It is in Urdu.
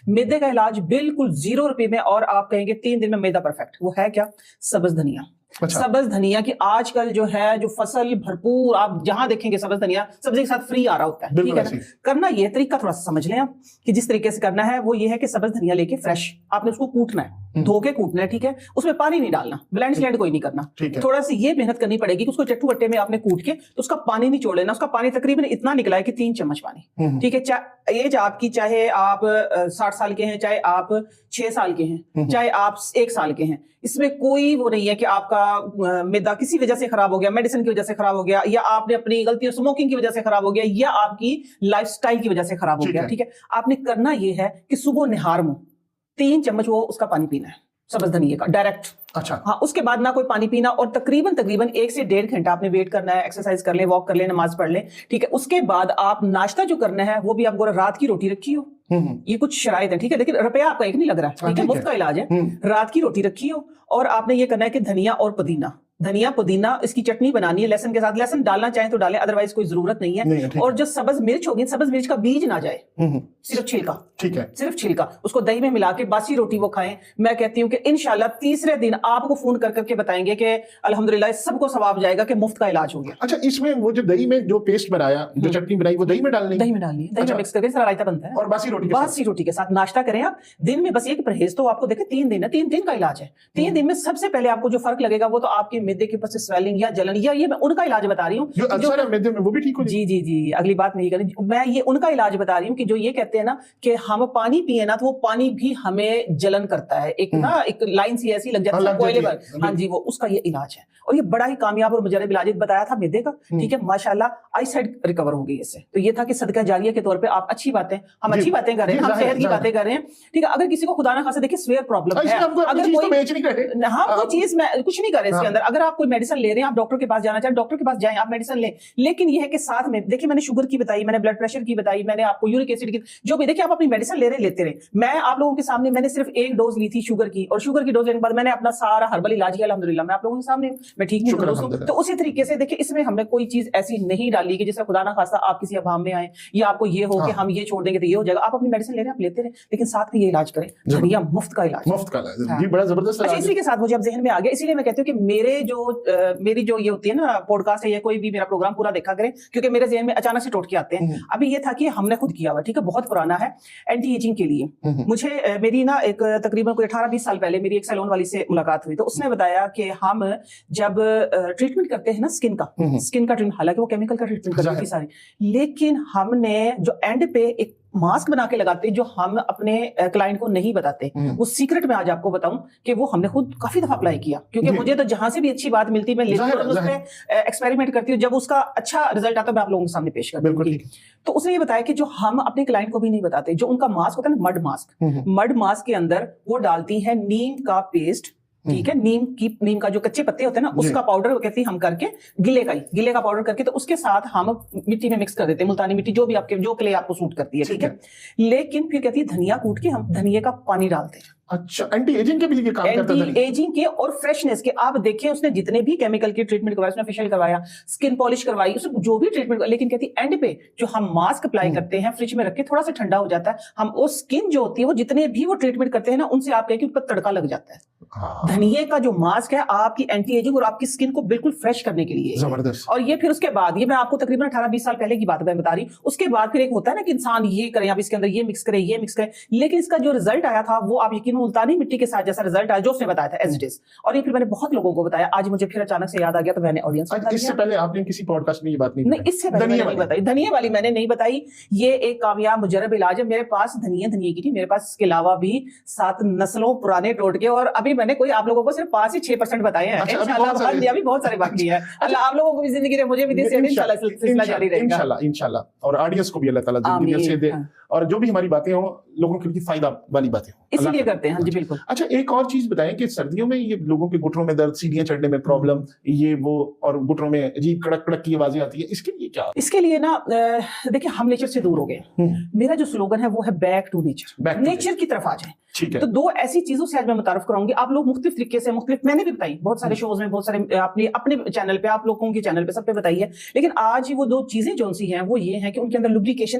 میدے کا علاج بالکل 0 روپے میں، اور آپ کہیں گے 3 دن میں میدا پرفیکٹ. وہ ہے کیا؟ سبز دھنیا. سبز دھنیا کی آج کل جو ہے جو فصل بھرپور، آپ جہاں دیکھیں گے سبز دھنیا سبزی کے ساتھ فری آ رہا ہوتا ہے. ٹھیک ہے نا. کرنا یہ طریقہ تھوڑا سا سمجھ لیں آپ کہ جس طریقے سے کرنا ہے وہ یہ ہے کہ سبز دھنیا لے کے فریش آپ نے اس کو کوٹنا ہے، دھو کے کوٹنا ہے. ٹھیک ہے. اس میں پانی نہیں ڈالنا، بلینڈ سلینڈ کوئی نہیں کرنا. تھوڑا سی یہ محنت کرنی پڑے گی کہ اس کو چٹو بٹے میں آپ نے کوٹ کے تو اس کا پانی نہیں چھوڑ لینا. اس کا پانی تقریباً اتنا نکلا ہے کہ 3 چمچ پانی. ٹھیک ہے. ایج آپ کی چاہے آپ 60 سال کے ہیں، چاہے آپ 6 سال کے ہیں، چاہے آپ 1 سال کے ہیں، اس میں کوئی وہ نہیں ہے کہ آپ کا میدا کسی وجہ سے خراب ہو گیا، میڈیسن کی وجہ سے خراب ہو گیا، یا آپ نے اپنی غلطی اسموکنگ کی وجہ سے خراب ہو گیا، یا آپ کی لائف سٹائل کی وجہ سے خراب ہو گیا. ٹھیک ہے. آپ نے کرنا یہ ہے کہ صبح نہار منہ 3 چمچ وہ اس کا پانی پینا ہے سبز دھنیے کا ڈائریکٹ. اچھا. ہاں. اس کے بعد نہ کوئی پانی پینا، اور تقریباً 1 سے 1.5 گھنٹہ آپ نے ویٹ کرنا ہے. ایکسرسائز کر لیں، واک کر لیں، نماز پڑھ لیں. ٹھیک ہے. اس کے بعد آپ ناشتہ جو کرنا ہے وہ بھی آپ کو رات کی روٹی رکھی ہو. یہ کچھ شرائط ہیں. ٹھیک ہے. لیکن روپیہ آپ کا ایک نہیں لگ رہا ہے. ٹھیک ہے. مفت کا علاج ہے. رات کی روٹی رکھی ہو، اور آپ نے یہ کرنا ہے کہ دھنیا اور پودینہ، دھنیا پودینہ اس کی چٹنی بنانی ہے لہسن کے ساتھ. لہسن ڈالنا چاہیں تو ڈالیں، ادروائز کوئی ضرورت نہیں ہے. اور جو سبز مرچ ہوگی، سبز مرچ کا بیج نہ جائے، صرف چھلکا. ٹھیک ہے. صرف چھلکا. اس کو دہی میں ملا کے باسی روٹی وہ کھائیں. میں کہتی ہوں کہ انشاءاللہ تیسرے دن آپ کو فون کر کر کے بتائیں گے کہ الحمدللہ سب کو ثواب جائے گا کہ مفت کا علاج ہو گیا. اچھا. اس میں وہ جو دہی میں جو پیسٹ بنایا، جو چٹنی بنائی، وہ دہی میں ڈالنی ہے؟ دہی میں ڈالنی ہے. دہی میں مکس کر کے سارا رائتا بنتا ہے. اور باسی روٹی کے ساتھ ناشتہ کریں آپ دن میں. بس ایک پرہیز تو آپ کو دیکھیں 3 دن ہے، 3 دن کا علاج ہے. 3 دن میں سب سے پہلے آپ کو جو فرق لگے گا وہ تو آپ کے میدے کے اوپر سے سویلنگ یا جلن، یا یہ میں ان کا علاج بتا رہی ہوں جو السر ہے میدے میں وہ بھی ٹھیک ہو جائے. جی اگلی بات نہیں کریں. میں یہ ان کا علاج بتا رہی ہوں کہ جو یہ کہتے ہیں نا کہ ہم پانی پیئے نا تو وہ پانی بھی ہمیں جلن کرتا ہے. ایک نا ایک لائن سی ایسی لگ جاتی ہے کوئلے پر. ہاں جی. وہ اس کا یہ علاج ہے، اور یہ بڑا ہی کامیاب اور مجرب علاج بتایا تھا میدے کا. ٹھیک ہے. ماشاءاللہ آئی سائڈ ریکور ہو گئی اس سے. تو یہ تھا کہ صدقہ جاریہ کے طور پہ آپ اچھی باتیں، ہم اچھی باتیں کر رہے ہیں، ہم صحت کی باتیں کر رہے ہیں. ٹھیک ہے. اگر کسی کو خدا نہ خاصہ دیکھیں سویئر پرابلم ہے، اگر کوئی ہاں کوئی چیز میں کچھ نہیں کر رہے اس کے اندر، اگر آپ کوئی میڈیسن لے رہے ہیں، آپ ڈاکٹر کے پاس جانا چاہیں ڈاکٹر کے پاس جائیں، آپ میڈیسن لیں. لیکن یہ ہے کہ ساتھ میں دیکھیں میں نے شوگر کی بتائی، میں نے بلڈ پریشر کی بتائی، میں نے آپ کو یورک ایسڈ کی، جو بھی دیکھیں آپ اپنی میڈیسن لے رہے لیتے رہے. میں آپ لوگوں کے سامنے میں نے صرف 1 ڈوز لی تھی شوگر کی، اور شوگر کی ڈوز لینے کے بعد میں نے اپنا سارا ہربل علاج کیا. الحمدللہ میں آپ لوگوں کے سامنے میں ٹھیک ہوں. تو اسی طریقے سے دیکھیں اس میں ہم نے کوئی چیز ایسی نہیں ڈالی کہ جس سے خدا نہ خاصہ آپ کسی ابہام میں آئیں، یا آپ کو یہ ہو کہ ہم یہ چھوڑ دیں گے تو یہ ہو جائے گا. آپ اپنی میڈیسن لے رہے ہیں، آپ لیتے رہیں، لیکن ساتھ میں یہ علاج کریں. دھنیا مفت کا علاج. مفت کا علاج بڑا زبردست. اچھا. اسی کے ساتھ مجھے اب ذہن میں آ گیا، اسی لیے میں کہتی ہوں کہ میری جو یہ ہوتی ہے نا پوڈ کاسٹ ہے یا کوئی بھی میرا پروگرام پورا دیکھا کریں، کیونکہ میرے ذہن میں اچانک سے ٹوٹکے آتے ہیں. ابھی یہ تھا کہ ہم نے خود کیا ہوا. ٹھیک ہے. بہت پرانا ہے اینٹی ایجنگ کے لیے. مجھے میری نا ایک تقریباً کوئی 18-20 سال پہلے میری ایک سیلون والی سے ملاقات ہوئی. تو اس نے بتایا کہ ہم جب ٹریٹمنٹ کرتے ہیں نا اسکن کا ٹریٹمنٹ، حالانکہ وہ کیمیکل کا ٹریٹمنٹ کرتے ہیں سارے، لیکن ہم نے جو اینڈ پہ ایک ماسک بنا کے لگاتے جو ہم اپنے کلائنٹ کو نہیں بتاتے. وہ سیکرٹ میں آج آپ کو بتاؤں کہ وہ ہم نے خود کافی دفعہ اپلائی کیا، کیونکہ مجھے تو جہاں سے بھی اچھی بات ملتی میں لیتی ہوں، اس پہ ایکسپیریمنٹ کرتی ہوں. جب اس کا اچھا رزلٹ آتا ہے میں آپ لوگوں کے سامنے پیش کرتی ہوں. تو اس نے یہ بتایا کہ جو ہم اپنے کلائنٹ کو بھی نہیں بتاتے، جو ان کا ماسک ہوتا ہے نا مڈ ماسک کے اندر وہ ڈالتی ہے نیم کا پیسٹ. ٹھیک ہے. نیم کا جو کچے پتے ہوتے ہیں نا اس کا پاؤڈر کہتی ہیں ہم کر کے گلے کا پاؤڈر کر کے، تو اس کے ساتھ ہم مٹی میں مکس کر دیتے ہیں، ملتانی مٹی جو بھی آپ کے جو کلے آپ کو سوٹ کرتی ہے. ٹھیک ہے. لیکن پھر کہتی ہے دھنیا کوٹ کے ہم دھنیے کا پانی ڈالتے ہیں. اچھا. اینٹی ایجنگ کے بھی یہ کام کرتا ہے. اینٹی ایجنگ کے اور فریشنس کے. آپ دیکھیں اس نے جتنے بھی کیمیکل کی ٹریٹمنٹ کروایا، اس نے فیشیل کروایا، اسکن پالش کروائی، اس نے جو بھی ٹریٹمنٹ، لیکن کہتی اینڈ پہ جو ہم ماسک اپلائی کرتے ہیں فریج میں رکھ کے تھوڑا سا ٹھنڈا ہو جاتا ہے، ہم وہ اسکن جو ہوتی ہے وہ جتنے بھی وہ ٹریٹمنٹ کرتے ہیں نا ان سے آپ کہیں کہ ان پر تڑکا لگ جاتا ہے. دھنیے کا جو ماسک ہے آپ کی اینٹی ایجنگ اور آپ کی اسکن کو بالکل فریش کرنے کے لیے زبردست. اور یہ پھر اس کے بعد یہ میں آپ کو تقریباً 18-20 سال پہلے کی بات میں بتا رہی ہوں. اس کے بعد پھر ایک ہوتا ہے نا کہ انسان یہ کرے، اب اس کے اندر یہ مکس کرے، یہ مکس کرے، لیکن اس کا جو رزلٹ آیا تھا وہ آپ یقین ملتانی مٹی کے ساتھ جیسا رزلٹ آیا جو اس نے بتایا تھا ایز اٹ از. اور یہ پھر میں نے بہت لوگوں کو بتایا. آج مجھے پھر اچانک سے یاد آ گیا تو میں نے آڈینس. اس سے پہلے آپ نے کسی پوڈ کاسٹ میں یہ بات نہیں اس سے پہلے نہیں بتائی. دھنیے والی میں نے نہیں بتائی. یہ ایک کامیاب مجرب علاج ہے. میرے پاس دھنیے کی تھی، میرے پاس اس کے علاوہ بھی 7 نسلوں پرانے ٹوٹکے، اور ابھی میں نے کوئی آپ لوگوں کو صرف 5 سے 6% بتائے ہیں. انشاءاللہ ابھی بہت سارے باقی ہیں. اللہ آپ لوگوں کو بھی زندگی دے، مجھے بھی دے، انشاءاللہ سلسلہ جاری رہے گا انشاءاللہ. اور آڈینس کو بھی اللہ تعالیٰ زندگی اچھے دے، اور جو بھی ہماری باتیں ہوں لوگوں کے لیے فائدہ والی باتیں ہوں، اسی لیے کرتے ہیں. ہاں جی بالکل. اچھا. ایک اور چیز بتائیں کہ سردیوں میں یہ لوگوں کے گھٹنوں میں درد، سیڑھیاں چڑھنے میں پرابلم، یہ وہ، اور گھٹنوں میں عجیب کڑک کڑک کی آوازیں آتی ہے، اس کے لیے کیا؟ اس کے لیے نا دیکھیں ہم نیچر سے دور ہو گئے. میرا جو سلوگن ہے وہ ہے بیک ٹو نیچر. نیچر کی طرف آ جائیں. تو 2 ایسی چیزوں سے آج میں متعارف کراؤں گی. آپ لوگ مختلف طریقے سے میں نے بھی بتائی بہت سارے شوز میں، بہت سارے اپنے چینل پہ، آپ لوگوں کے چینل پہ سب پہ بتائی ہے. لیکن آج وہ 2 چیزیں جو سی ہیں وہ یہ ہیں کہ ان کے اندر لوبریکیشن